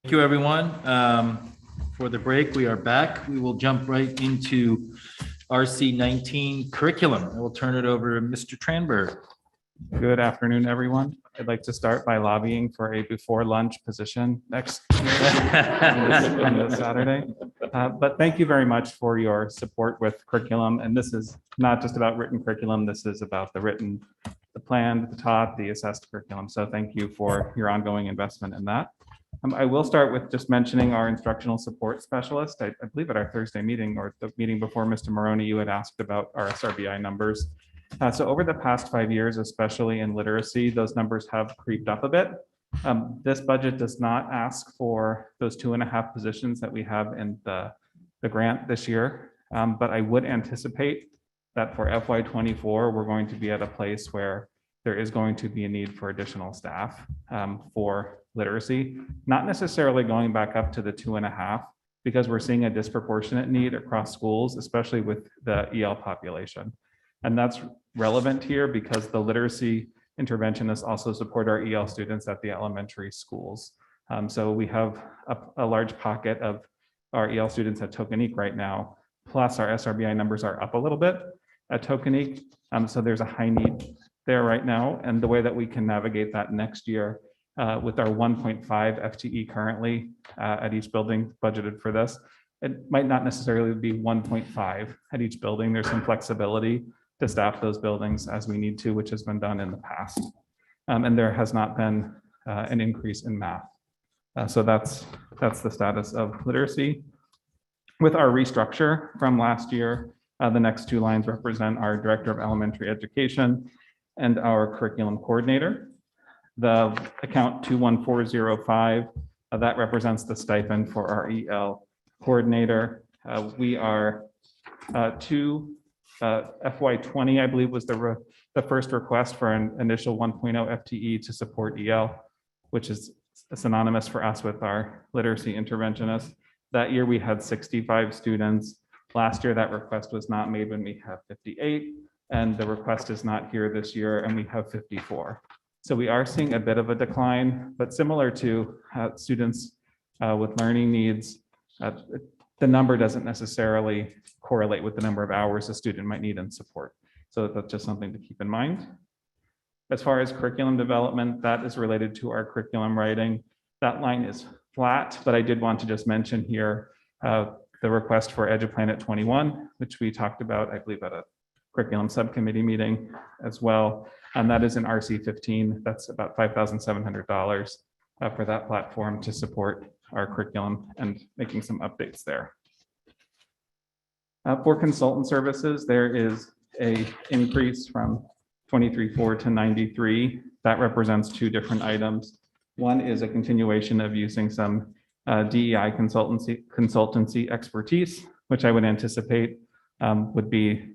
Thank you, everyone. For the break, we are back. We will jump right into RC 19 curriculum. I will turn it over to Mr. Tranberg. Good afternoon, everyone. I'd like to start by lobbying for a before lunch position next on this Saturday. But thank you very much for your support with curriculum. And this is not just about written curriculum. This is about the written, the planned, the taught, the assessed curriculum. So thank you for your ongoing investment in that. I will start with just mentioning our instructional support specialist. I believe at our Thursday meeting or the meeting before, Mr. Maroney, you had asked about our SRBI numbers. So over the past 5 years, especially in literacy, those numbers have creeped up a bit. This budget does not ask for those 2.5 positions that we have in the grant this year. But I would anticipate that for FY24, we're going to be at a place where there is going to be a need for additional staff for literacy, not necessarily going back up to the 2.5, because we're seeing a disproportionate need across schools, especially with the EL population. And that's relevant here because the literacy interventionists also support our EL students at the elementary schools. So we have a large pocket of our EL students at Tokenique right now, plus our SRBI numbers are up a little bit at Tokenique. So there's a high need there right now. And the way that we can navigate that next year with our 1.5 FTE currently at each building budgeted for this, it might not necessarily be 1.5 at each building. There's some flexibility to staff those buildings as we need to, which has been done in the past. And there has not been an increase in math. So that's the status of literacy. With our restructure from last year, the next two lines represent our Director of Elementary Education and our Curriculum Coordinator. The account 21405, that represents the stipend for our EL coordinator. We are FY20, I believe, was the first request for an initial 1.0 FTE to support EL, which is synonymous for us with our literacy interventionists. That year we had 65 students. Last year that request was not made when we have 58, and the request is not here this year and we have 54. So we are seeing a bit of a decline, but similar to students with learning needs, the number doesn't necessarily correlate with the number of hours a student might need in support. So that's just something to keep in mind. As far as curriculum development, that is related to our curriculum writing. That line is flat, but I did want to just mention here the request for EduPlanet 21, which we talked about, I believe, at a curriculum subcommittee meeting as well. And that is in RC 15. That's about $5,700 for that platform to support our curriculum and making some updates there. For consultant services, there is an increase from 23.4 to 93. That represents two different items. One is a continuation of using some DEI consultancy expertise, which I would anticipate would be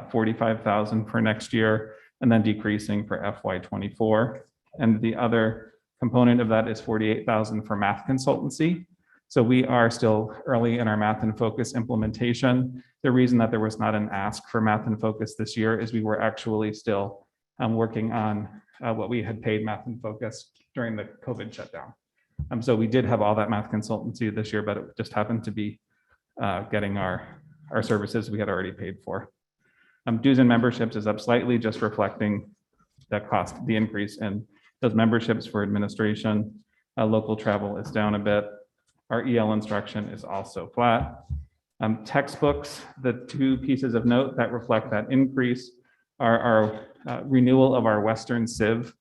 45,000 for next year, and then decreasing for FY24. And the other component of that is 48,000 for math consultancy. So we are still early in our Math in Focus implementation. The reason that there was not an ask for Math in Focus this year is we were actually still working on what we had paid Math in Focus during the COVID shutdown. So we did have all that math consultancy this year, but it just happened to be getting our services we had already paid for. Dues and memberships is up slightly, just reflecting that cost, the increase in those memberships for administration. Local travel is down a bit. Our EL instruction is also flat. Textbooks, the two pieces of note that reflect that increase are our renewal of our Western Civ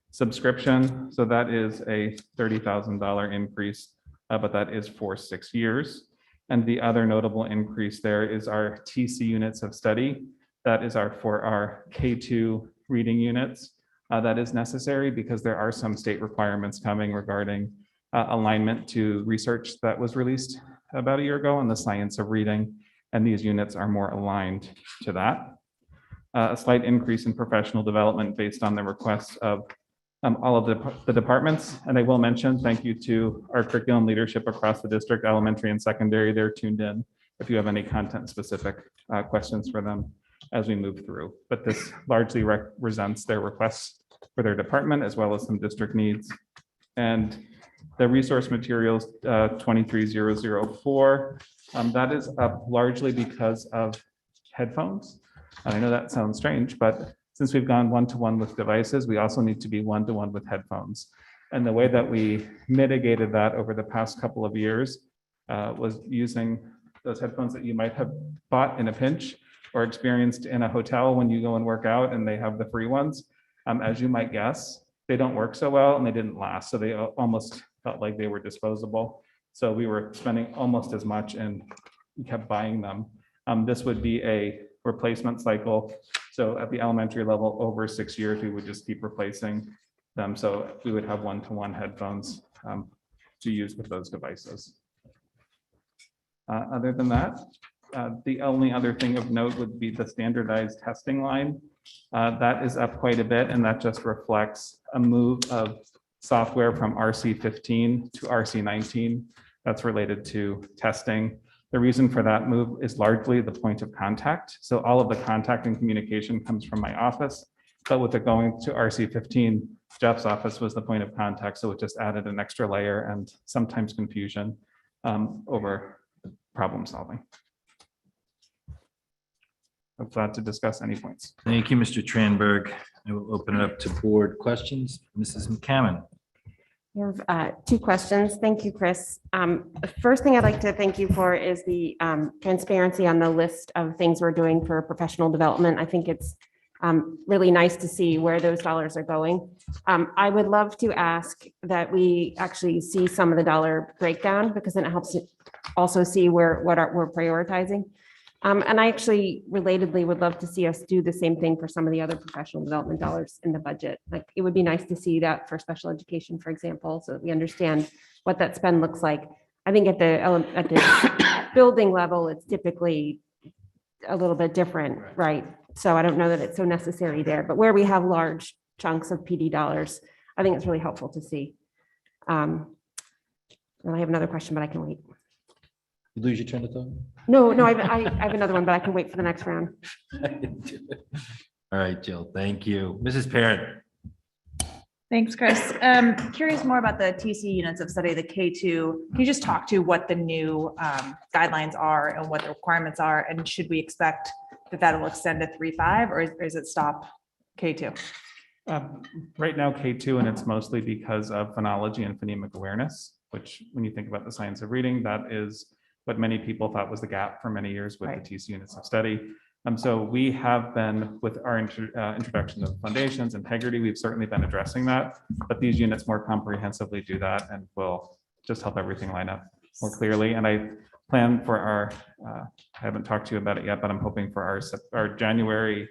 subscription. So that is a $30,000 increase, but that is for 6 years. And the other notable increase there is our TC units of study. That is for our K2 reading units. That is necessary because there are some state requirements coming regarding alignment to research that was released about a year ago on the science of reading, and these units are more aligned to that. A slight increase in professional development based on the requests of all of the departments. And I will mention thank you to our curriculum leadership across the district, elementary and secondary. They're tuned in if you have any content specific questions for them as we move through. But this largely represents their requests for their department as well as some district needs. And The resource materials 23004, that is up largely because of headphones. And I know that sounds strange, but since we've gone one-to-one with devices, we also need to be one-to-one with headphones. And the way that we mitigated that over the past couple of years was using those headphones that you might have bought in a pinch or experienced in a hotel when you go and work out and they have the free ones. As you might guess, they don't work so well and they didn't last. So they almost felt like they were disposable. So we were spending almost as much and we kept buying them. This would be a replacement cycle. So at the elementary level, over 6 years, we would just keep replacing them. So we would have one-to-one headphones to use with those devices. Other than that, the only other thing of note would be the standardized testing line. That is up quite a bit, and that just reflects a move of software from RC 15 to RC 19. That's related to testing. The reason for that move is largely the point of contact. So all of the contact and communication comes from my office, but with it going to RC 15, Jeff's office was the point of contact. So it just added an extra layer and sometimes confusion over problem solving. I'm glad to discuss any points. Thank you, Mr. Tranberg. I will open it up to board questions. Mrs. McCammon. I have 2 questions. Thank you, Chris. The first thing I'd like to thank you for is the transparency on the list of things we're doing for professional development. I think it's really nice to see where those dollars are going. I would love to ask that we actually see some of the dollar breakdown, because then it helps also see we're prioritizing. And I actually relatedly would love to see us do the same thing for some of the other professional development dollars in the budget. Like, it would be nice to see that for special education, for example, so that we understand what that spend looks like. I think at the building level, it's typically a little bit different, right? So I don't know that it's so necessary there, but where we have large chunks of PD dollars, I think it's really helpful to see. And I have another question, but I can wait. You lose your train of thought? No, I have another one, but I can wait for the next round. All right, Jill, thank you. Mrs. Parent. Thanks, Chris. Curious more about the TC units of study, the K2. Can you just talk to what the new guidelines are and what the requirements are? And should we expect that will extend to 3.5 or is it stop K2? Right now, K2, and it's mostly because of phonology and phonemic awareness, which when you think about the science of reading, that is what many people thought was the gap for many years with Right. the TC units of study. So we have been, with our introduction of foundations, integrity, we've certainly been addressing that, but these units more comprehensively do that and will just help everything line up more clearly. And I plan for our, I haven't talked to you about it yet, but I'm hoping for our January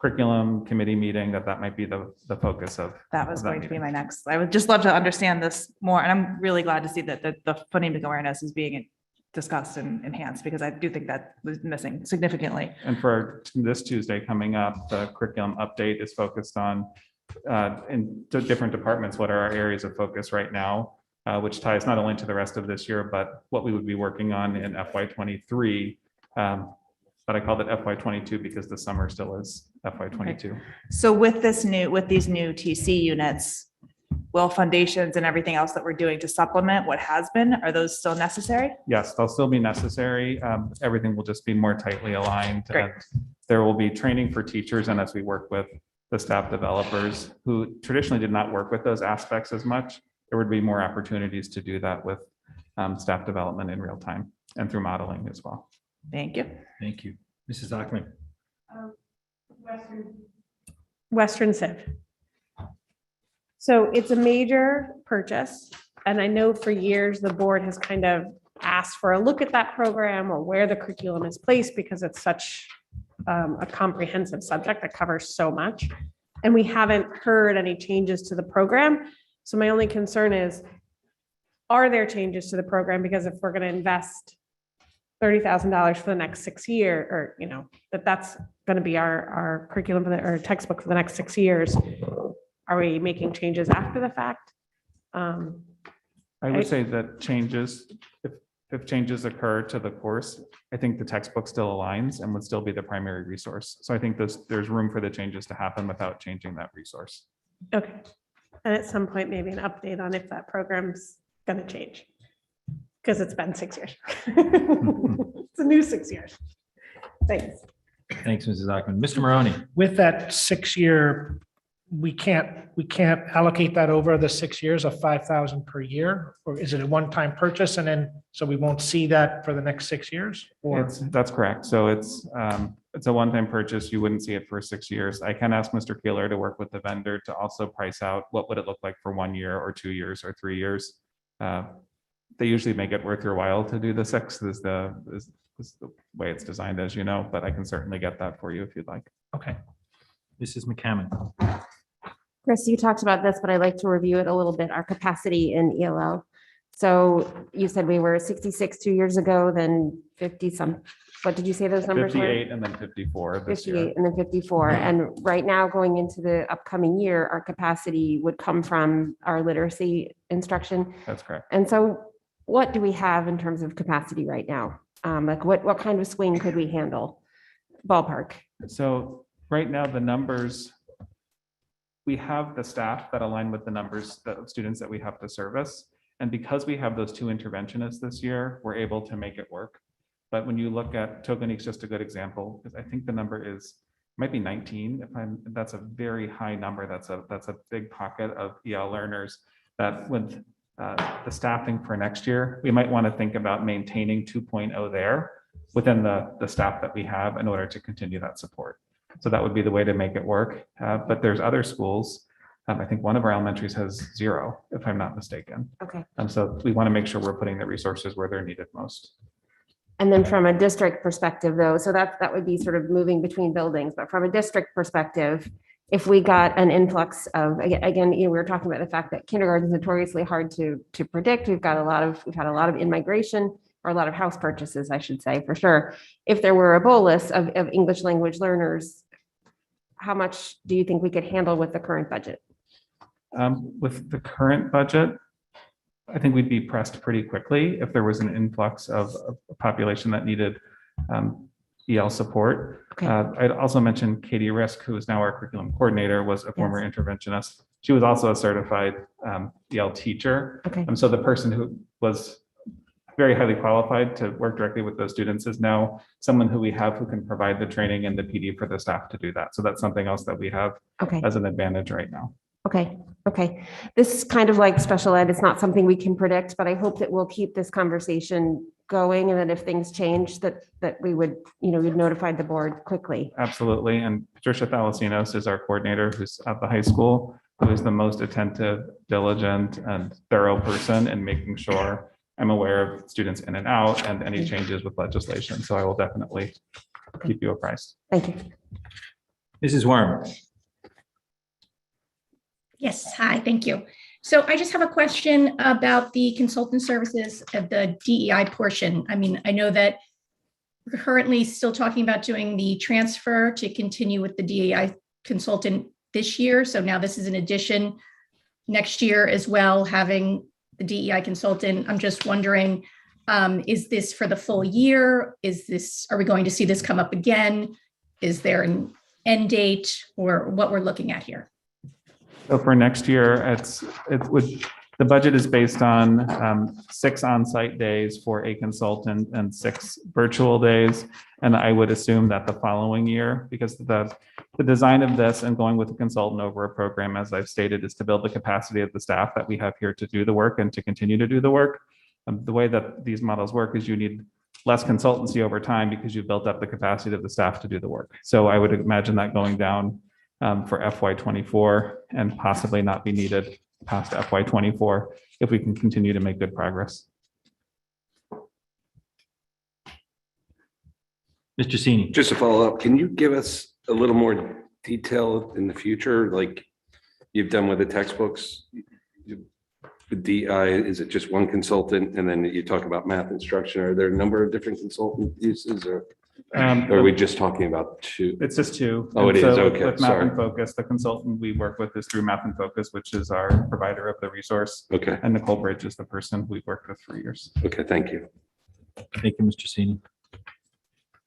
curriculum committee meeting that might be the focus of. That was of that going to be meeting. my next. I would just love to understand this more. And I'm really glad to see that the phonemic awareness is being discussed and enhanced, because I do think that was missing significantly. And for this Tuesday coming up, the curriculum update is focused on in the different departments, what are our areas of focus right now, which ties not only to the rest of this year, but what we would be working on in FY23. But I called it FY22 because the summer still is FY22. So with these new TC units, will foundations and everything else that we're doing to supplement what has been, are those still necessary? Yes, they'll still be necessary. Everything will just be more tightly aligned. Great. And there will be training for teachers, and as we work with the staff developers who traditionally did not work with those aspects as much, there would be more opportunities to do that with staff development in real time and through modeling as well. Thank you. Thank you. Mrs. Ackman. Western Civ. So it's a major purchase, and I know for years the board has kind of asked for a look at that program or where the curriculum is placed, because it's such a comprehensive subject that covers so much. And we haven't heard any changes to the program. So my only concern is, are there changes to the program? Because if we're going to invest $30,000 for the next 6 years, or, you know, that's going to be our curriculum for our textbook for the next 6 years. Are we making changes after the fact? I would say that changes, if changes occur to the course, I think the textbook still aligns and would still be the primary resource. So I think there's room for the changes to happen without changing that resource. Okay. And at some point, maybe an update on if that program's going to change because it's been 6 years. It's a new 6 years. Thanks. Thanks, Mrs. Ackman. Mr. Maroney. With that 6 year, we can't allocate that over the 6 years of 5,000 per year? Or is it a one-time purchase and then, so we won't see that for the next 6 years? Or That's correct. So it's a one-time purchase. You wouldn't see it for 6 years. I can ask Mr. Keeler to work with the vendor to also price out what would it look like for 1 year or 2 years or 3 years. They usually make it worth your while to do the 6 is the way it's designed, as you know, but I can certainly get that for you if you'd like. Okay. Mrs. McCammon. Chris, you talked about this, but I'd like to review it a little bit, our capacity in ELL. So you said we were 66 2 years ago, then 50 some, what did you say those numbers were? 58 and then 54 this year. 58 and then 54. And right now, going into the upcoming year, our capacity would come from our literacy instruction. That's correct. And so what do we have in terms of capacity right now? Like what kind of swing could we handle? Ballpark. So right now, the numbers, we have the staff that align with the numbers of students that we have to service. And because we have those 2 interventionists this year, we're able to make it work. But when you look at Togonique's just a good example, because I think the number might be 19. That's a very high number. That's a big pocket of EL learners that with the staffing for next year, we might want to think about maintaining 2.0 there within the staff that we have in order to continue that support. So that would be the way to make it work. But there's other schools. I think one of our elementaries has 0, if I'm not mistaken. Okay. So we want to make sure we're putting the resources where they're needed most. And then from a district perspective, though, so that would be sort of moving between buildings, but from a district perspective, if we got an influx of, again, we were talking about the fact that kindergarten is notoriously hard to predict. We've had a lot of in-migration, or a lot of house purchases, I should say, for sure. If there were a bolus of English language learners, how much do you think we could handle with the current budget? With the current budget, I think we'd be pressed pretty quickly if there was an influx of a population that needed EL support. Okay. I'd also mention Katie Risk, who is now our curriculum coordinator, was a former interventionist. She was also a certified EL teacher. Okay. So the person who was very highly qualified to work directly with those students is now someone who we have who can provide the training and the PD for the staff to do that. So that's something else that we have Okay. as an advantage right now. Okay. This is kind of like special ed. It's not something we can predict, but I hope that we'll keep this conversation going, and that if things change, that we would, we'd notify the board quickly. Absolutely. And Patricia Thalasinos is our coordinator who's at the high school, who is the most attentive, diligent, and thorough person in making sure I'm aware of students in and out and any changes with legislation. So I will definitely keep you apprised. Thank you. Mrs. Worm. Yes, hi, thank you. So I just have a question about the consultant services of the DEI portion. I mean, I know that we're currently still talking about doing the transfer to continue with the DEI consultant this year. So now this is an addition next year as well, having the DEI consultant. I'm just wondering, is this for the full year? Are we going to see this come up again? Is there an end date, or what we're looking at here? So for next year, the budget is based on 6 on-site days for a consultant and 6 virtual days. And I would assume that the following year, because the design of this and going with a consultant over a program, as I've stated, is to build the capacity of the staff that we have here to do the work and to continue to do the work. The way that these models work is you need less consultancy over time because you've built up the capacity of the staff to do the work. So I would imagine that going down for FY24 and possibly not be needed past FY24 if we can continue to make good progress. Mr. Sini. Just to follow up, can you give us a little more detail in the future, like you've done with the textbooks? With DI, is it just one consultant? And then you talk about math instruction. Are there a number of different consultant uses, or are we just talking about 2? It's just 2. Oh, it And is. so Okay, with Math sorry. and Focus, the consultant we work with is through Math and Focus, which is our provider of the resource. Okay. And Nicole Bridge is the person we've worked with for years. Okay. Thank you. Thank you, Mr. Sini.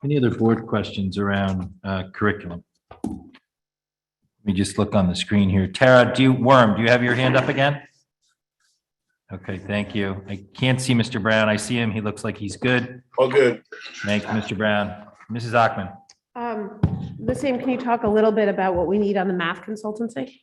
Any other board questions around curriculum? Let me just look on the screen here. Tara, Worm, do you have your hand up again? Okay, thank you. I can't see Mr. Brown. I see him. He looks like he's good. All good. Thank you, Mr. Brown. Mrs. Ackman. The same, can you talk a little bit about what we need on the math consultancy?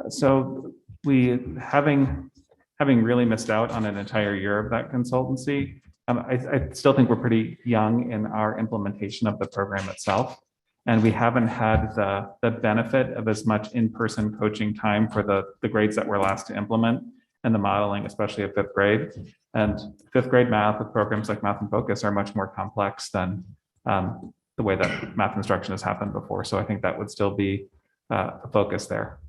So we, having really missed out on an entire year of that consultancy, I still think we're pretty young in our implementation of the program itself. And we haven't had the benefit of as much in-person coaching time for the grades that were last to implement and the modeling, especially at fifth grade. And fifth grade math with programs like Math and Focus are much more complex than the way that math instruction has happened before. So I think that would still be a focus there.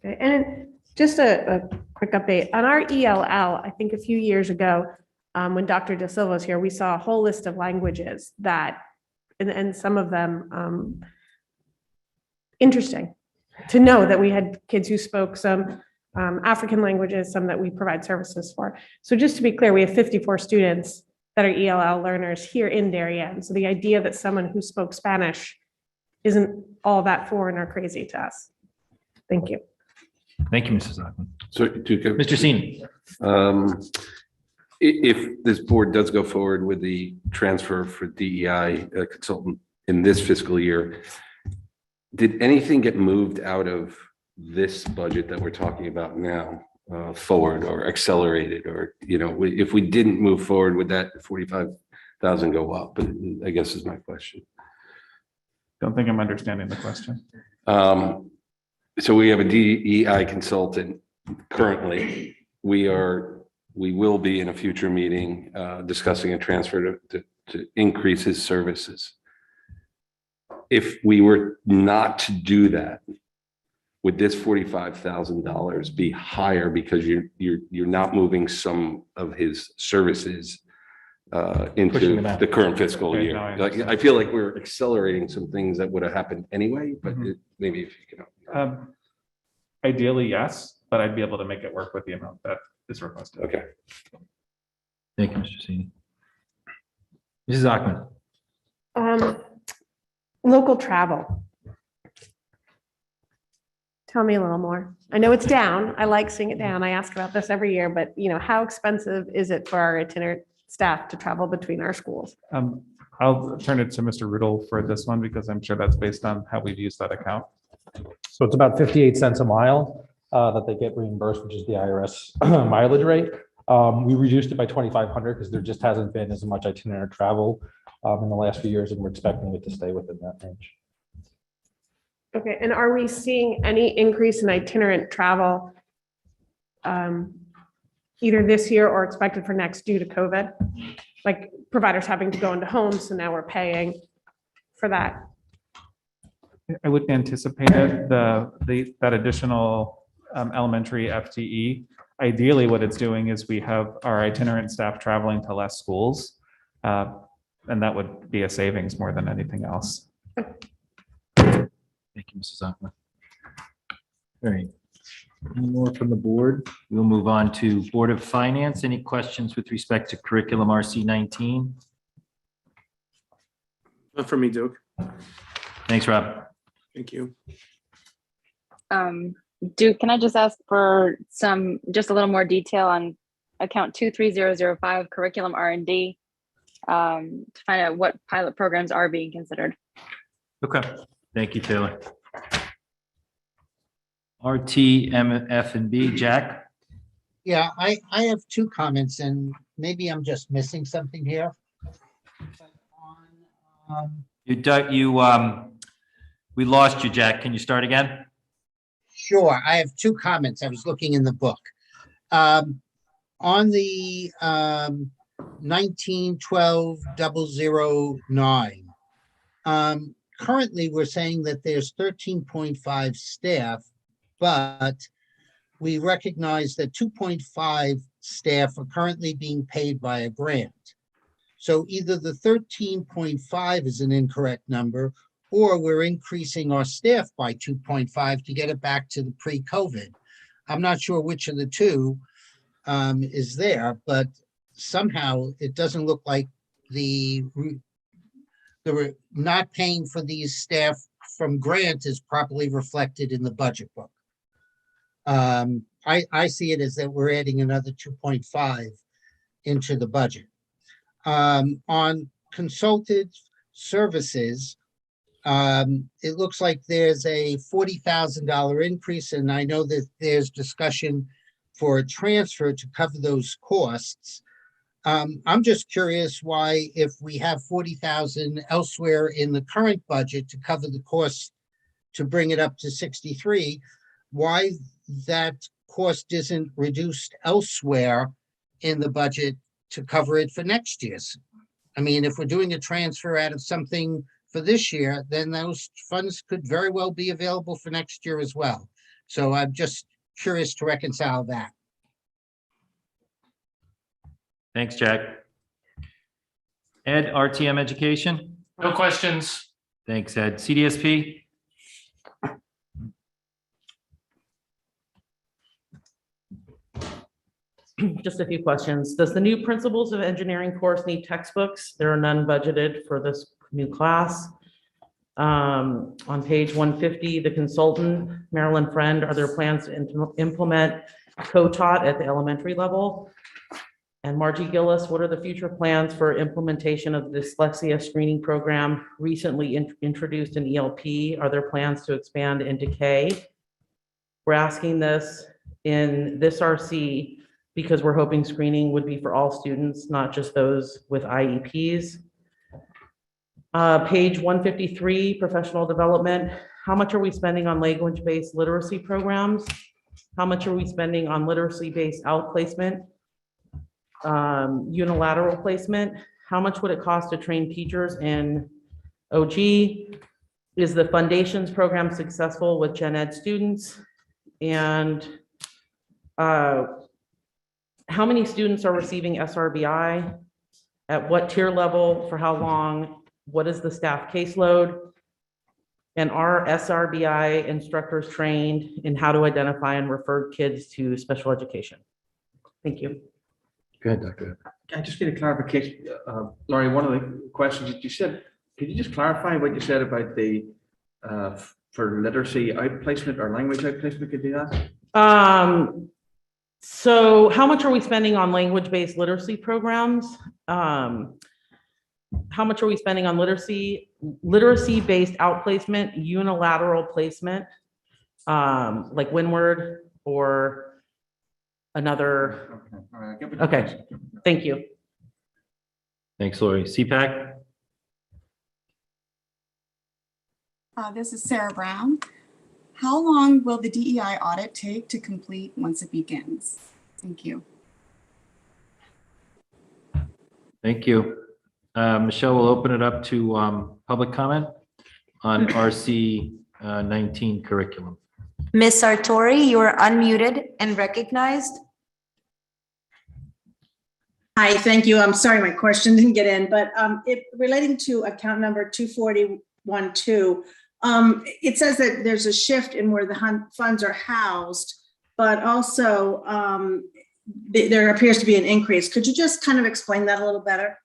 Okay, and just a quick update on our ELL. I think a few years ago, when Dr. De Silva was here, we saw a whole list of languages that, and some of them interesting to know that we had kids who spoke some African languages, some that we provide services for. So just to be clear, we have 54 students that are ELL learners here in Darien. So the idea that someone who spoke Spanish isn't all that foreign or crazy to us. Thank you. Thank you, Mrs. Ackman. So to go. Mr. Seen. If this board does go forward with the transfer for DEI consultant in this fiscal year, did anything get moved out of this budget that we're talking about now forward or accelerated, or, you know, if we didn't move forward, would that 45,000 go up? But I guess is my question. Don't think I'm understanding the question. So we have a DEI consultant currently. We will be in a future meeting discussing a transfer to increase his services. If we were not to do that, would this $45,000 be higher because you're not moving some of his services into Pushing them out. the current fiscal Okay, year? no, I Like, I feel like we're accelerating some things that would have happened anyway, but maybe if you can. Ideally, yes, but I'd be able to make it work with the amount that is requested. Okay. Thank you, Mr. Seen. Mrs. Ackman. Local travel. Tell me a little more. I know it's down. I like seeing it down. I ask about this every year, but you know, how expensive is it for our itinerant staff to travel between our schools? I'll turn it to Mr. Rudel for this one because I'm sure that's based on how we've used that account. So it's about 58 cents a mile that they get reimbursed, which is the Irs mileage rate. We reduced it by 2,500 because there just hasn't been as much itinerant travel in the last few years, and we're expecting it to stay within that range. Okay, and are we seeing any increase in itinerant travel either this year or expected for next due to COVID? Like providers having to go into homes, so now we're paying for that. I would anticipate it, that additional elementary FTE. Ideally, what it's doing is we have our itinerant staff traveling to less schools, and that would be a savings more than anything else. Thank you, Mrs. Ackman. All right. Any more from the board? We'll move on to Board of Finance. Any questions with respect to curriculum RC 19? Not for me, Duke. Thanks, Rob. Thank you. Duke, can I just ask for just a little more detail on account 23005 curriculum R&D to find out what pilot programs are being considered? Okay. Thank you, Taylor. RT, MF, and B, Jack? Yeah, I have two comments, and maybe I'm just missing something here. We lost you, Jack. Can you start again? Sure, I have two comments. I was looking in the book. On the 1912-009, currently we're saying that there's 13.5 staff, but we recognize that 2.5 staff are currently being paid by a grant. So either the 13.5 is an incorrect number, or we're increasing our staff by 2.5 to get it back to the pre-COVID. I'm not sure which of the two is there, but somehow it doesn't look like the not paying for these staff from grant is properly reflected in the budget book. I see it as that we're adding another 2.5 into the budget. On consulted services, it looks like there's a $40,000 increase, and I know that there's discussion for a transfer to cover those costs. I'm just curious why, if we have 40,000 elsewhere in the current budget to cover the costs to bring it up to 63, why that cost isn't reduced elsewhere in the budget to cover it for next year's. I mean, if we're doing a transfer out of something for this year, then those funds could very well be available for next year as well. So I'm just curious to reconcile that. Thanks, Jack. Ed, RTM Education? No questions. Thanks, Ed. CDSP? Just a few questions. Does the new Principles of Engineering course need textbooks? There are none budgeted for this new class. On page 150, the consultant, Marilyn Friend, are there plans to implement co-taught at the elementary level? And Margie Gillis, what are the future plans for implementation of the dyslexia screening program recently introduced in ELP? Are there plans to expand into K? We're asking this in this RC because we're hoping screening would be for all students, not just those with IEPs. Page 153, professional development. How much are we spending on language-based literacy programs? How much are we spending on literacy-based outplacement? Unilateral placement? How much would it cost to train teachers in OG? Is the foundations program successful with gen ed students? And how many students are receiving SRBI? At what tier level? For how long? What is the staff caseload? And are SRBI instructors trained in how to identify and refer kids to special education? Thank you. Go ahead, Dr. I just need a clarification. Laurie, one of the questions that you said, could you just clarify what you said about the for literacy outplacement or language outplacement? Could you do that? So how much are we spending on language-based literacy programs? How much are we spending on literacy-based outplacement, unilateral placement, like Windward or another? Okay, thank you. Thanks, Lori. CPAC? This is Sarah Brown. How long will the DEI audit take to complete once it begins? Thank you. Thank you. Michelle will open it up to public comment on RC 19 curriculum. Ms. Sartori, you are unmuted and recognized. Hi, thank you. I'm sorry, my question didn't get in, but relating to account number 2412, it says that there's a shift in where the funds are housed, but also there appears to be an increase. Could you just kind of explain that a little better?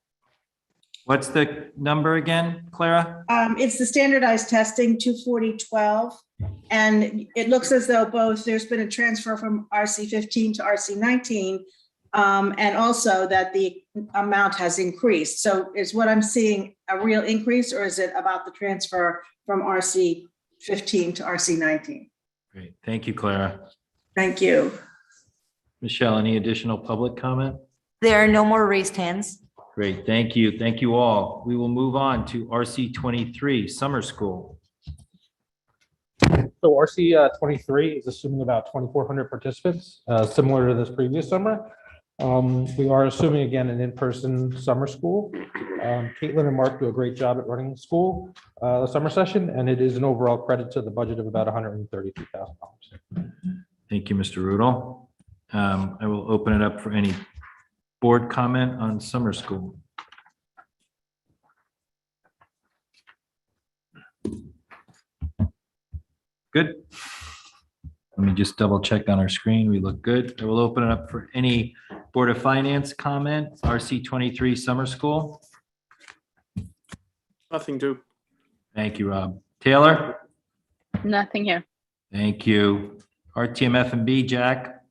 What's the number again, Clara? It's the standardized testing 2412, and it looks as though there's been a transfer from RC 15 to RC 19, and also that the amount has increased. So is what I'm seeing a real increase, or is it about the transfer from RC 15 to RC 19? Great. Thank you, Clara. Thank you. Michelle, any additional public comment? There are no more raised hands. Great. Thank you. Thank you all. We will move on to RC 23, summer school. So RC 23 is assuming about 2,400 participants, similar to this previous summer. We are assuming, again, an in-person summer school. Caitlin and Mark do a great job at running the school, the summer session, and it is an overall credit to the budget of about $133,000. Thank you, Mr. Rudolph. I will open it up for any board comment on summer school. Good. Let me just double check on our screen. We look good. I will open it up for any Board of Finance comment, RC 23 summer school. Nothing to. Thank you, Rob. Taylor? Nothing here. Thank you. RTM F&B, Jack?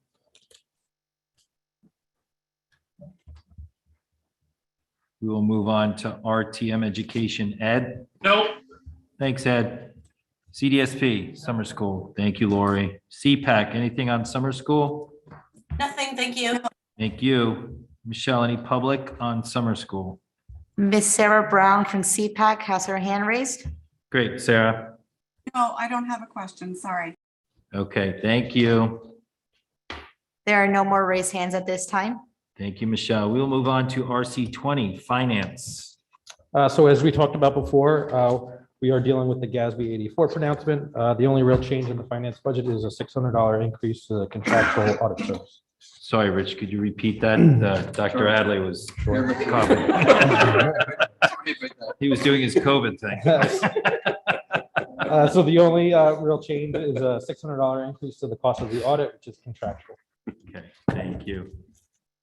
We will move on to RTM Education. Ed? Nope. Thanks, Ed. CDSP, summer school. Thank you, Lori. CPAC, anything on summer school? Nothing, thank you. Thank you. Michelle, any public on summer school? Miss Sarah Brown from CPAC has her hand raised. Great, Sarah. No, I don't have a question, sorry. Okay, thank you. There are no more raised hands at this time. Thank you, Michelle. We'll move on to RC 20, Finance. So as we talked about before, we are dealing with the GASB 84 pronouncement. The only real change in the finance budget is a $600 increase to the contractual audit service. Sorry, Rich, could you repeat that? Dr. Adley was coughing. He was doing his COVID thing. So the only real change is a $600 increase to the cost of the audit, which is contractual. Okay, thank you.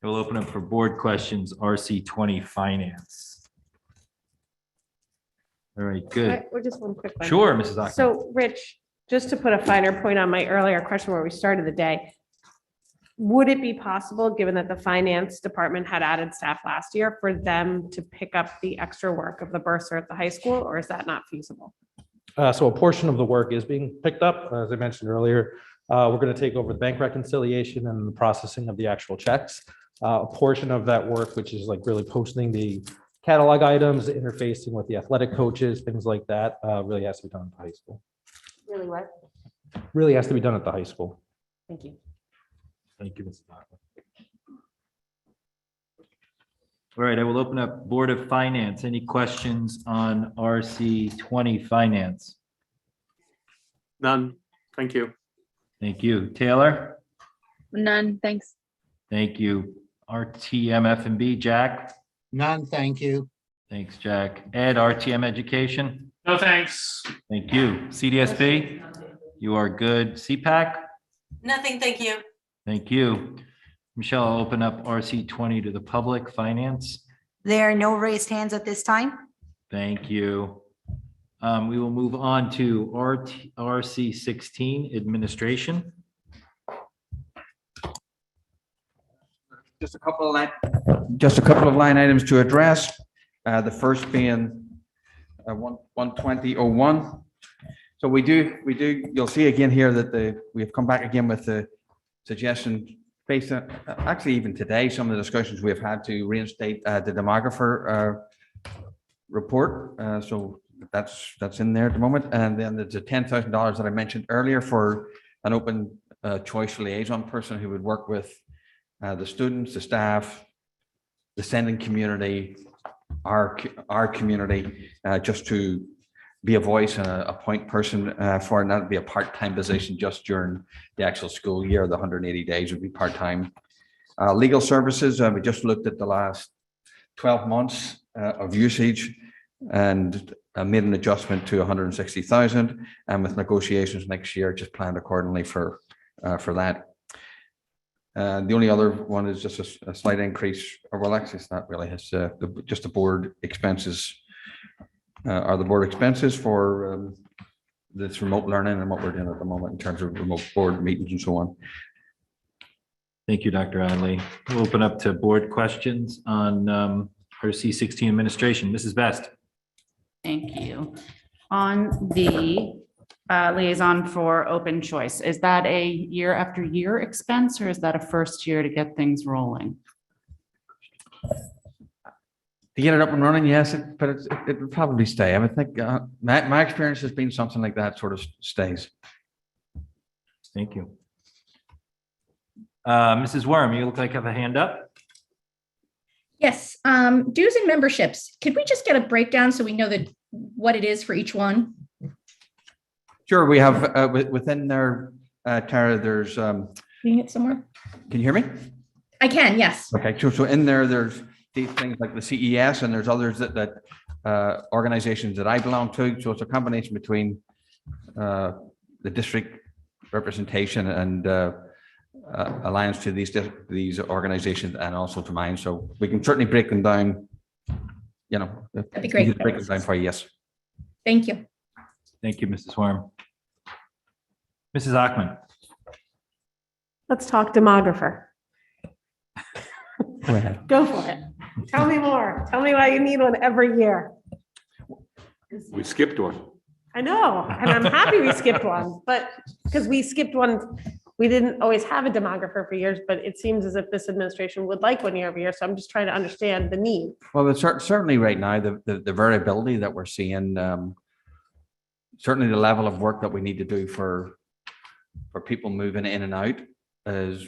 We'll open up for board questions, RC 20, Finance. All right, good. Or just one quick one. Sure, Mrs. Ackman. So Rich, just to put a finer point on my earlier question where we started the day, would it be possible, given that the finance department had added staff last year, for them to pick up the extra work of the bursar at the high school, or is that not feasible? So a portion of the work is being picked up. As I mentioned earlier, we're going to take over the bank reconciliation and the processing of the actual checks. A portion of that work, which is like really posting the catalog items, interfacing with the athletic coaches, things like that, really has to be done at the high school. Really what? Really has to be done at the high school. Thank you. Thank you, Mrs. Ackman. All right, I will open up Board of Finance. Any questions on RC 20 Finance? None. Thank you. Thank you. Taylor? None, thanks. Thank you. RTM F&B, Jack? None, thank you. Thanks, Jack. Ed, RTM Education? No, thanks. Thank you. CDSB? You are good. CPAC? Nothing, thank you. Thank you. Michelle, I'll open up RC 20 to the public. Finance? There are no raised hands at this time. Thank you. We will move on to RC 16, Administration. Just a couple of line items to address. The first being 120.01. So we do, you'll see again here that we have come back again with the suggestion based on, actually even today, some of the discussions we have had to reinstate the demographer report. So that's in there at the moment. And then there's the $10,000 that I mentioned earlier for an open choice liaison person who would work with the students, the staff, the sending community, our community, just to be a voice and a point person for, and that'd be a part-time position just during the actual school year. The 180 days would be part-time. Legal services, we just looked at the last 12 months of usage and made an adjustment to 160,000, and with negotiations next year, just planned accordingly for that. The only other one is just a slight increase, or well, actually, it's not really. It's just the board expenses. Are the board expenses for this remote learning and what we're doing at the moment in terms of remote board meetings and so on. Thank you, Dr. Adley. We'll open up to board questions on RC 16 Administration. Mrs. Best. Thank you. On the liaison for open choice, is that a year after year expense, or is that a first year to get things rolling? To get it up and running, yes, but it would probably stay. I would think my experience has been something like that sort of stays. Thank you. Mrs. Worm, you look like you have a hand up. Yes, dues and memberships. Could we just get a breakdown so we know what it is for each one? Sure, we have within there, Tara, there's. Can you hit somewhere? Can you hear me? I can, yes. Okay, so in there's these things like the CES, and there's others that organizations that I belong to. So it's a combination between the district representation and alliance to these organizations, and also to mine. So we can certainly break them down. You know, that'd be great. Break them down for you. Yes. Thank you. Thank you, Mrs. Worm. Mrs. Ackman. Let's talk demographer. Go ahead. Go for it. Tell me more. Tell me why you need one every year. We skipped one. I know, and I'm happy we skipped one, but because we skipped one, we didn't always have a demographer for years, but it seems as if this administration would like one year every year. So I'm just trying to understand the need. Well, it's certainly right now, the variability that we're seeing, certainly the level of work that we need to do for people moving in and out is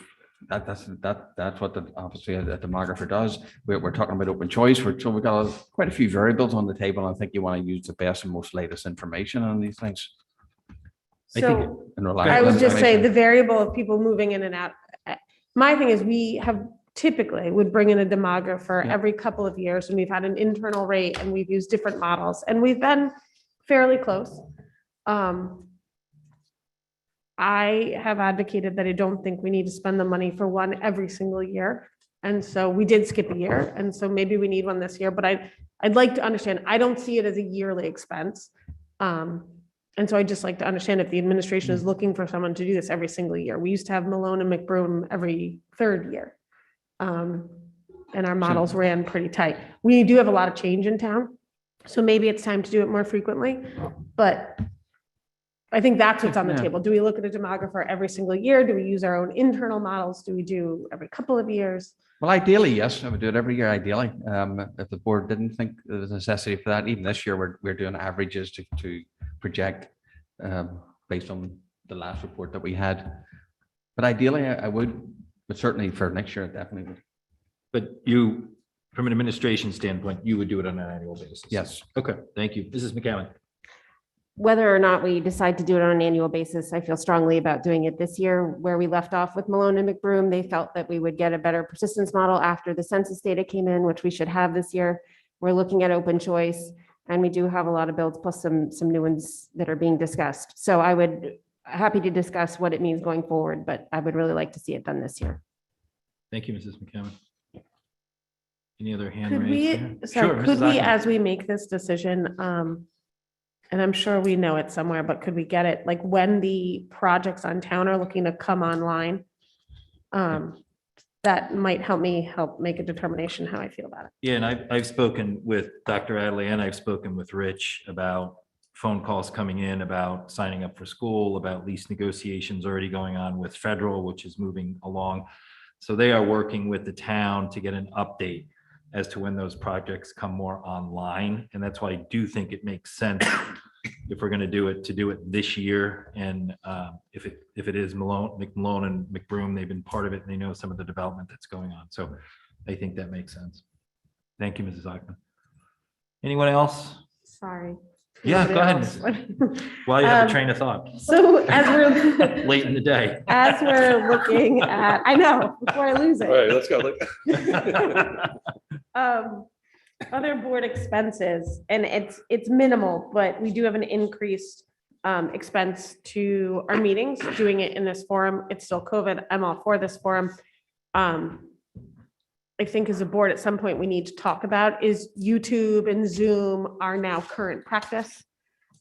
that's what obviously a demographer does. We're talking about open choice. So we've got quite a few variables on the table. I think you want to use the best and most latest information on these things. So And rely I on would just say information. the variable of people moving in and out. My thing is we have typically would bring in a demographer every couple of years, and we've had an internal rate and we've used different models and we've been fairly close. I have advocated that I don't think we need to spend the money for one every single year. And so we did skip a year. And so maybe we need one this year, but I'd like to understand, I don't see it as a yearly expense. And so I'd just like to understand if the administration is looking for someone to do this every single year. We used to have Malone and McBroom every third year. And our models ran pretty tight. We do have a lot of change in town. So maybe it's time to do it more frequently, but I think that's what's on the table. Do we look at a demographer every single year? Do we use our own internal models? Do we do every couple of years? Well, ideally, yes, I would do it every year, ideally. If the board didn't think there was a necessity for that, even this year, we're doing averages to project based on the last report that we had. But ideally, I would, but certainly for next year, I definitely would. But you, from an administration standpoint, you would do it on an annual basis? Yes. Okay, thank you. Mrs. McCowan. Whether or not we decide to do it on an annual basis, I feel strongly about doing it this year. Where we left off with Malone and McBroom, they felt that we would get a better persistence model after the census data came in, which we should have this year. We're looking at open choice, and we do have a lot of builds plus some new ones that are being discussed. So I would happy to discuss what it means going forward, but I would really like to see it done this year. Thank you, Mrs. McCowan. Any other hand Could raised? we, sorry, could we, as we make this decision, and I'm sure we know it somewhere, but could we get it, like when the projects on town are looking to come online? That might help me make a determination how I feel about it. Yeah, and I've spoken with Dr. Adley and I've spoken with Rich about phone calls coming in about signing up for school, about lease negotiations already going on with federal, which is moving along. So they are working with the town to get an update as to when those projects come more online. And that's why I do think it makes sense if we're going to do it this year. And if it is McMalone and McBroom, they've been part of it and they know some of the development that's going on. So I think that makes sense. Thank you, Mrs. Ackman. Anyone else? Sorry. Yeah, go ahead. While you have a train of thought. So as we're Late in the day. as we're looking at, I know, before I lose it. All right, let's go. Other board expenses, and it's minimal, but we do have an increased expense to our meetings, doing it in this forum. It's still COVID. I'm all for this forum. I think as a board, at some point, we need to talk about is YouTube and Zoom are now current practice,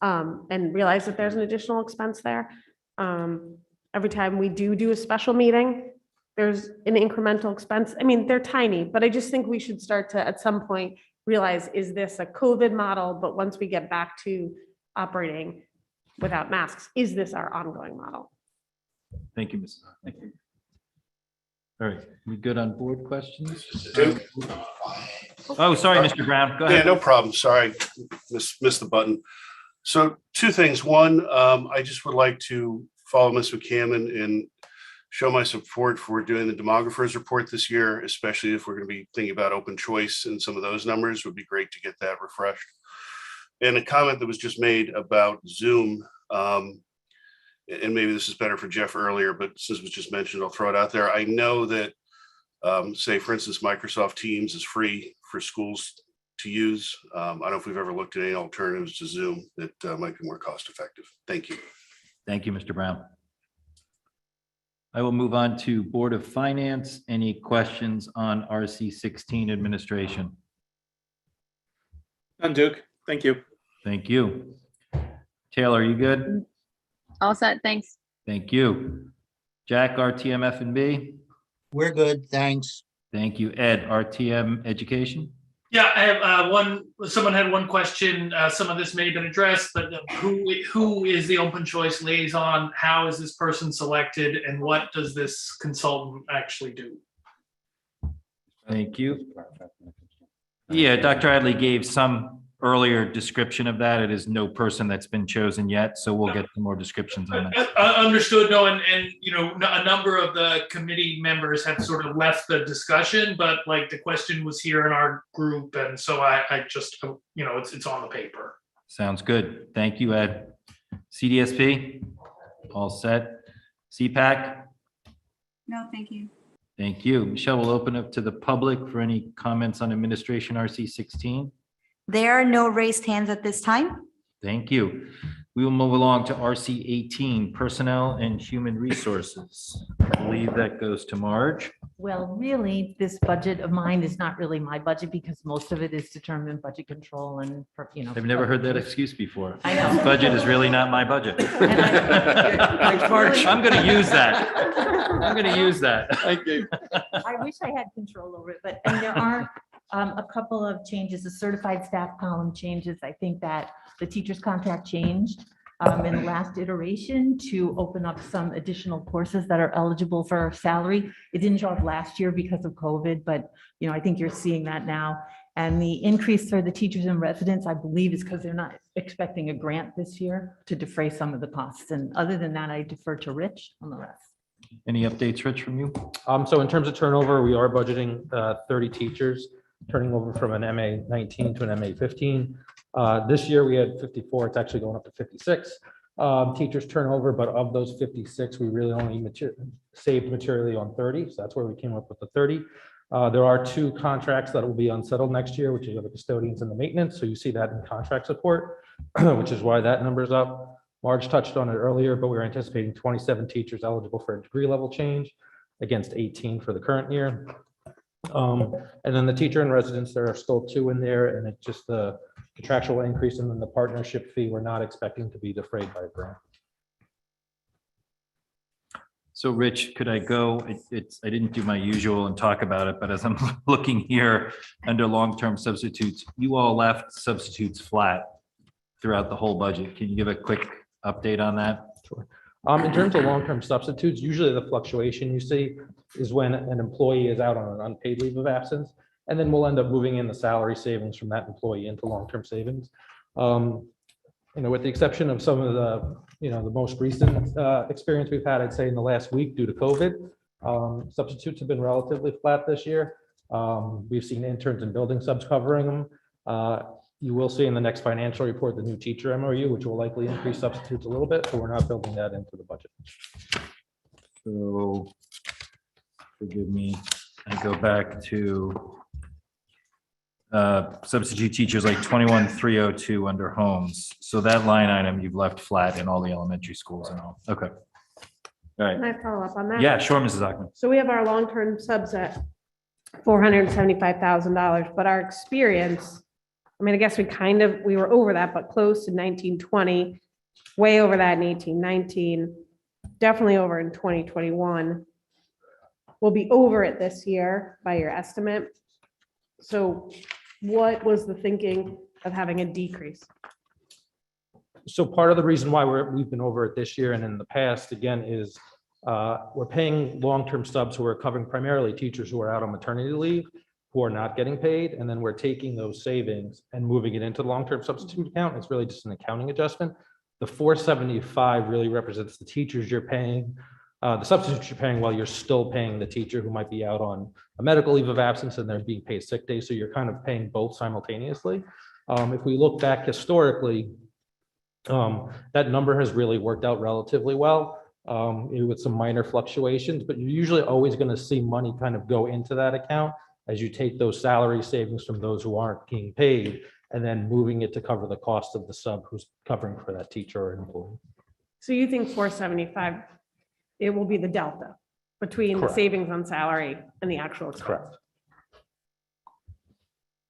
and realize that there's an additional expense there. Every time we do a special meeting, there's an incremental expense. I mean, they're tiny, but I just think we should start to, at some point, realize, is this a COVID model? But once we get back to operating without masks, is this our ongoing model? Thank you, Mrs. Thank you. All right, we good on board questions? Duke? Oh, sorry, Mr. Brown. Go ahead. Yeah, no problem. Sorry, missed the button. So two things. One, I just would like to follow Ms. McCammon and show my support for doing the demographers report this year, especially if we're going to be thinking about open choice and some of those numbers. Would be great to get that refreshed. And a comment that was just made about Zoom, and maybe this is better for Jeff earlier, but since it was just mentioned, I'll throw it out there. I know that, say, for instance, Microsoft Teams is free for schools to use. I don't know if we've ever looked at any alternatives to Zoom that might be more cost effective. Thank you. Thank you, Mr. Brown. I will move on to Board of Finance. Any questions on RC 16 administration? None, Duke. Thank you. Thank you. Taylor, are you good? All set, thanks. Thank you. Jack, RTMF and B? We're good, thanks. Thank you. Ed, RTM Education? Yeah, I have someone had one question. Some of this may have been addressed, but who is the open choice liaison? How is this person selected? And what does this consultant actually do? Thank you. Yeah, Dr. Adley gave some earlier description of that. It is no person that's been chosen yet, so we'll get some more descriptions on that. Understood. No, and you know, a number of the committee members have sort of left the discussion, but like the question was here in our group, and so I just, you know, it's on the paper. Sounds good. Thank you, Ed. CDSP, all set. CPAC, No, thank you. thank you. Michelle will open up to the public for any comments on administration RC 16. There are no raised hands at this time. Thank you. We will move along to RC 18, Personnel and Human Resources. I believe that goes to Marge. Well, really, this budget of mine is not really my budget because most of it is determined budget control and, you know. I've never heard that excuse before. I know. This budget is really not my budget. Thanks, Marge. I'm going to use that. I'm going to use that. Thank you. I wish I had control over it, but and there are a couple of changes. The certified staff column changes. I think that the teacher's contract changed in the last iteration to open up some additional courses that are eligible for salary. It didn't show up last year because of COVID, but you know, I think you're seeing that now. And the increase for the teachers and residents, I believe, is because they're not expecting a grant this year to defray some of the costs. And other than that, I defer to Rich on the rest. Any updates, Rich, from you? So in terms of turnover, we are budgeting 30 teachers turning over from an MA 19 to an MA 15. This year we had 54. It's actually going up to 56 teachers turnover, but of those 56, we really only saved materially on 30. So that's where we came up with the 30. There are 2 contracts that will be unsettled next year, which are the custodians and the maintenance. So you see that in contract support, which is why that number is up. Marge touched on it earlier, but we're anticipating 27 teachers eligible for a degree level change against 18 for the current year. And then the teacher and residents, there are still 2 in there, and it's just the contractual increase and then the partnership fee we're not expecting to be defrayed by a grant. So Rich, could I go, I didn't do my usual and talk about it, but as I'm looking here under long-term substitutes, you all left substitutes flat throughout the whole budget. Can you give a quick update on that? Sure. In terms of long-term substitutes, usually the fluctuation you see is when an employee is out on an unpaid leave of absence, and then we'll end up moving in the salary savings from that employee into long-term savings. You know, with the exception of some of the, you know, the most recent experience we've had, I'd say in the last week due to COVID, substitutes have been relatively flat this year. We've seen interns and building subs covering them. You will see in the next financial report, the new teacher MOU, which will likely increase substitutes a little bit, but we're not building that into the budget. So forgive me, I go back to substitute teachers like 21,302 under homes. So that line item you've left flat in all the elementary schools and all. Okay. All right. Can I follow up on that? Yeah, sure, Mrs. Ackman. So we have our long-term subs at $475,000, but our experience, I mean, I guess we were over that, but close to 1920, way over that in 1819, definitely over in 2021. We'll be over it this year by your estimate. So what was the thinking of having a decrease? So part of the reason why we've been over it this year and in the past, again, is we're paying long-term subs who are covering primarily teachers who are out on maternity leave, who are not getting paid, and then we're taking those savings and moving it into the long-term substitute account. It's really just an accounting adjustment. The 475 really represents the teachers you're paying, the substitutes you're paying while you're still paying the teacher who might be out on a medical leave of absence and they're being paid sick days. So you're kind of paying both simultaneously. If we look back historically, that number has really worked out relatively well with some minor fluctuations, but you're usually always going to see money kind of go into that account as you take those salary savings from those who aren't being paid and then moving it to cover the cost of the sub who's covering for that teacher or employee. So you think 475, it will be the delta between Correct. the savings on salary and the actual expense? Correct.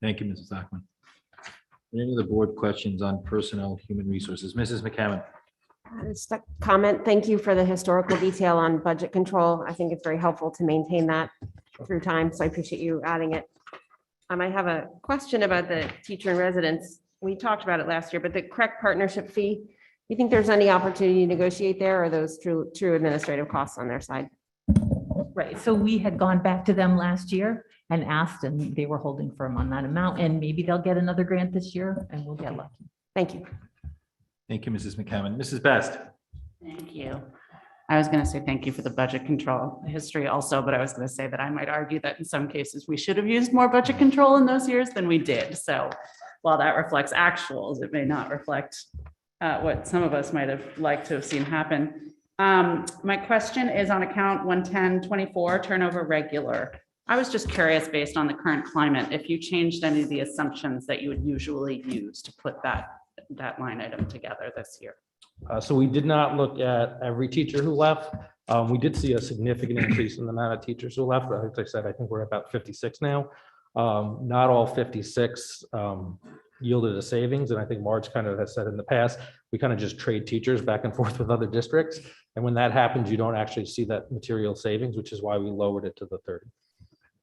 Thank you, Mrs. Ackman. Any other board questions on personnel, human resources? Mrs. McCammon. Just a comment. Thank you for the historical detail on budget control. I think it's very helpful to maintain that. through time, so I appreciate you adding it. I have a question about the teacher in residence. We talked about it last year, but the correct partnership fee, you think there's any opportunity to negotiate there, or are those true administrative costs on their side? Right, so we had gone back to them last year and asked, and they were holding firm on that amount, and maybe they'll get another grant this year and we'll get lucky. Thank you. Thank you, Mrs. McCammon. Mrs. Best. Thank you. I was going to say thank you for the budget control history also, but I was going to say that I might argue that in some cases we should have used more budget control in those years than we did. So while that reflects actuals, it may not reflect what some of us might have liked to have seen happen. My question is on account 11024 turnover regular. I was just curious, based on the current climate, if you changed any of the assumptions that you would usually use to put that line item together this year. So we did not look at every teacher who left. We did see a significant increase in the amount of teachers who left. As I said, I think we're about 56 now. Not all 56 yielded a savings. And I think Marge kind of has said in the past, we kind of just trade teachers back and forth with other districts. And when that happens, you don't actually see that material savings, which is why we lowered it to the 30.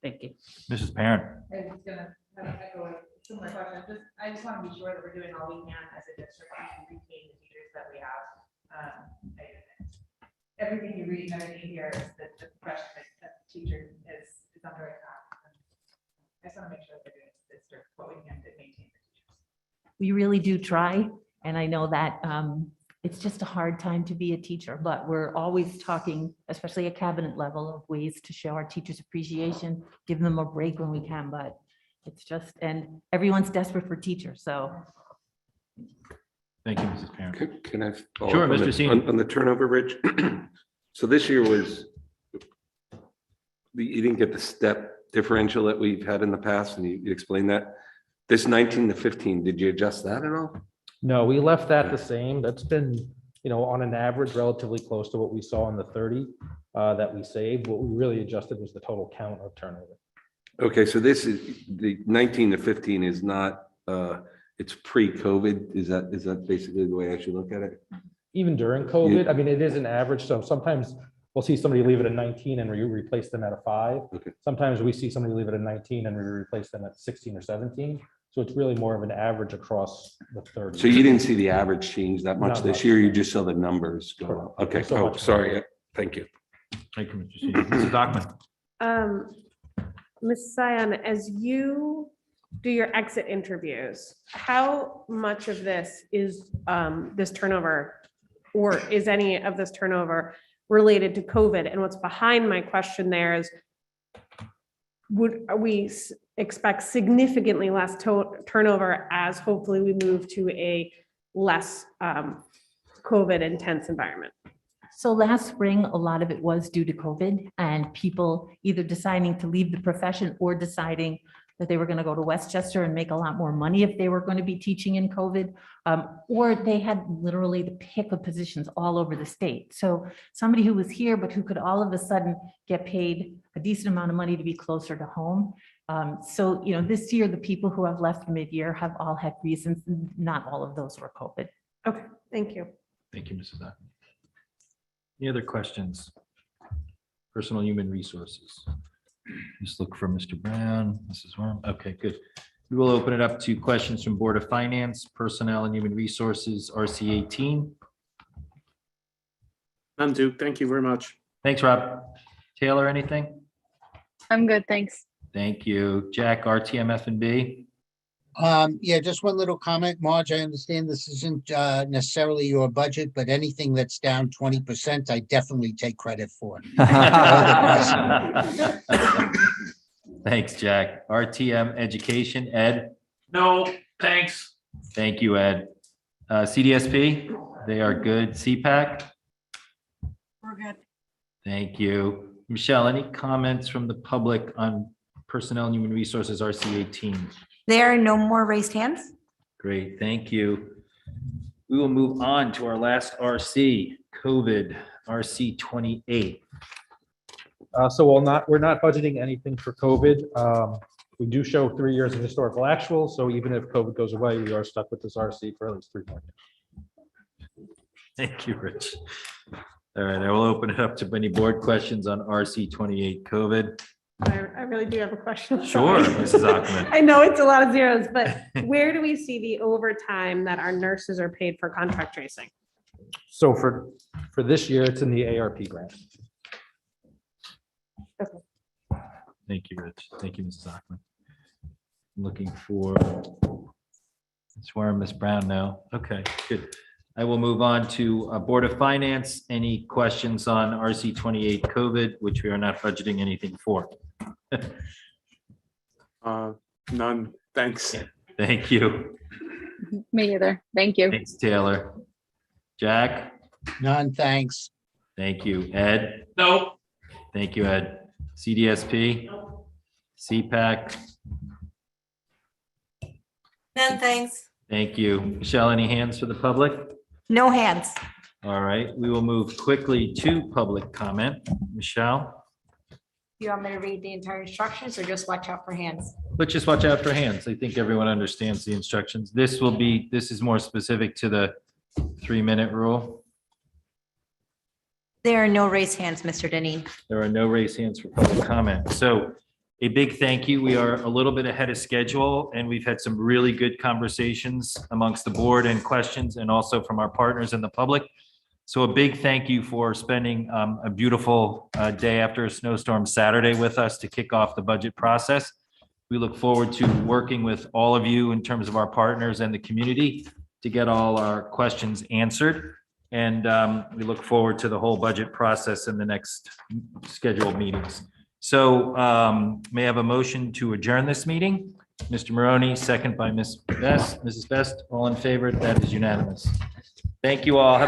Thank you. Mrs. Parent. I was gonna echo a similar question. I just want to be sure that we're doing all we can as a district to retain the teachers that we have. Everything you read and everything here is that the pressure that the teacher is under attack. I just want to make sure that they're doing as a district what we can to maintain the teachers. We really do try, and I know that it's just a hard time to be a teacher, but we're always talking, especially at cabinet level, of ways to show our teachers appreciation, give them a break when we can, but it's just, and everyone's desperate for teachers, so. Thank you, Mrs. Parent. Can I? follow Sure, up on Mr. the- Senior. On the turnover, Rich. So this year was, you didn't get the step differential that we've had in the past, and you explained that. This 19 to 15, did you adjust that at all? No, we left that the same. That's been, on an average, relatively close to what we saw in the 30 that we saved. What we really adjusted was the total count of turnover. Okay, so this is, the 19 to 15 is not, it's pre-COVID. Is that basically the way I should look at it? Even during COVID, I mean, it is an average. So sometimes we'll see somebody leave it at 19 and we replace them at a 5. Okay. Sometimes we see somebody leave it at 19 and we replace them at 16 or 17. So it's really more of an average across the 30. So you didn't see the average change that much Not this much. year. You just saw the numbers go up. Okay, So oh, much. sorry. Thank you. Thank you, Mr. Senior. Mrs. Dockman. Ms. Sion, as you do your exit interviews, how much of this is this turnover, or is any of this turnover related to COVID? And what's behind my question there is, would we expect significantly less turnover as hopefully we move to a less COVID intense environment? So last spring, a lot of it was due to COVID and people either deciding to leave the profession or deciding that they were going to go to Westchester and make a lot more money if they were going to be teaching in COVID, or they had literally the pick of positions all over the state. So somebody who was here, but who could all of a sudden get paid a decent amount of money to be closer to home. So, this year, the people who have left mid-year have all had reasons. Not all of those were COVID. Okay, thank you. Thank you, Mrs. Dockman. Any other questions? Personal Human Resources. Just look for Mr. Brown, Mrs. Worm. Okay, good. We will open it up to questions from Board of Finance, Personnel and Human Resources, RC 18. None, Duke. Thank you very much. Thanks, Rob. Taylor, anything? I'm good, thanks. Thank you. Jack, RTM F&B. Yeah, just one little comment, Marge. I understand this isn't necessarily your budget, but anything that's down 20%, I definitely take credit for. Thanks, Jack. RTM Education, Ed. No, thanks. Thank you, Ed. CDSP, they are good. CPAC. We're good. Thank you. Michelle, any comments from the public on Personnel and Human Resources, RC 18? There are no more raised hands. Great, thank you. We will move on to our last RC, COVID, RC 28. So we're not budgeting anything for COVID. We do show 3 years of historical actuals. So even if COVID goes away, we are stuck with this RC for at least 3 more years. Thank you, Rich. All right, I will open it up to any board questions on RC 28 COVID. I really do have a question. Sure, Sorry. Mrs. Ackerman. I know it's a lot of zeros, but where do we see the overtime that our nurses are paid for contract tracing? So for this year, it's in the ARP grant. Thank you, Rich. Thank you, Mrs. Ackerman. Looking for, that's where Ms. Brown now. Okay, good. I will move on to Board of Finance. Any questions on RC 28 COVID, which we are not budgeting anything for? None, thanks. Thank you. Me either. Thank you. Thanks, Taylor. Jack? None, thanks. Thank you. Ed? No. Thank you, Ed. CDSP? CPAC? None, thanks. Thank you. Michelle, any hands for the public? No hands. All right, we will move quickly to public comment. Michelle? You want me to read the entire instructions or just watch out for hands? Let's just watch out for hands. I think everyone understands the instructions. This is more specific to the 3-minute rule. There are no raised hands, Mr. Denny. There are no raised hands for public comment. So a big thank you. We are a little bit ahead of schedule and we've had some really good conversations amongst the board and questions and also from our partners in the public. So a big thank you for spending a beautiful day after a snowstorm Saturday with us to kick off the budget process. We look forward to working with all of you in terms of our partners and the community to get all our questions answered. And we look forward to the whole budget process in the next scheduled meetings. So may I have a motion to adjourn this meeting? Mr. Maroney, second by Ms. Best. Mrs. Best, all in favor? That is unanimous. Thank you all. Have a